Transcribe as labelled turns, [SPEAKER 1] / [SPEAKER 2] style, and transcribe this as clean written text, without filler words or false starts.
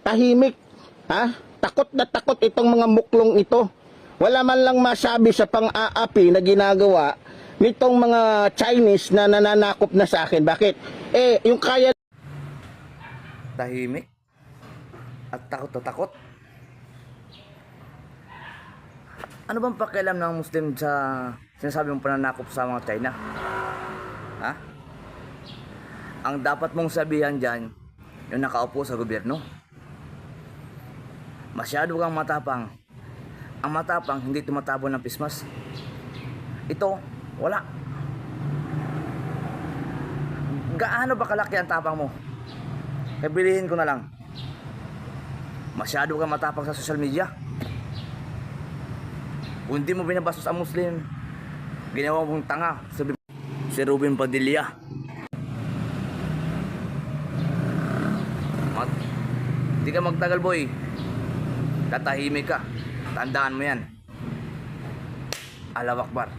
[SPEAKER 1] tahimik. Ha? Takot na takot itong mga muklong ito. Wala man lang masabi sa pang-aapi na ginagawa nitong mga Chinese na nananakop na sa akin. Bakit? Yung kaya
[SPEAKER 2] Tahimik at takot na takot. Ano bang pakialam ng Muslim sa sinasabi mong pananakop sa mga China? Ha? Ang dapat mong sabihan dyan, yung nakaupo sa gobyerno. Masyado kang matapang. Ang matapang, hindi tumatabon ng pismas. Ito, wala. Gaano ba kalaki ang tapang mo? Kabilihin ko na lang. Masyado kang matapang sa social media. Kung hindi mo binabastos ang Muslim, ginawa mong tanga si Ruben Padilla. Hindi ka magtagal, boy. Tatahimik ka. Tandaan mo yan. Allahu Akbar.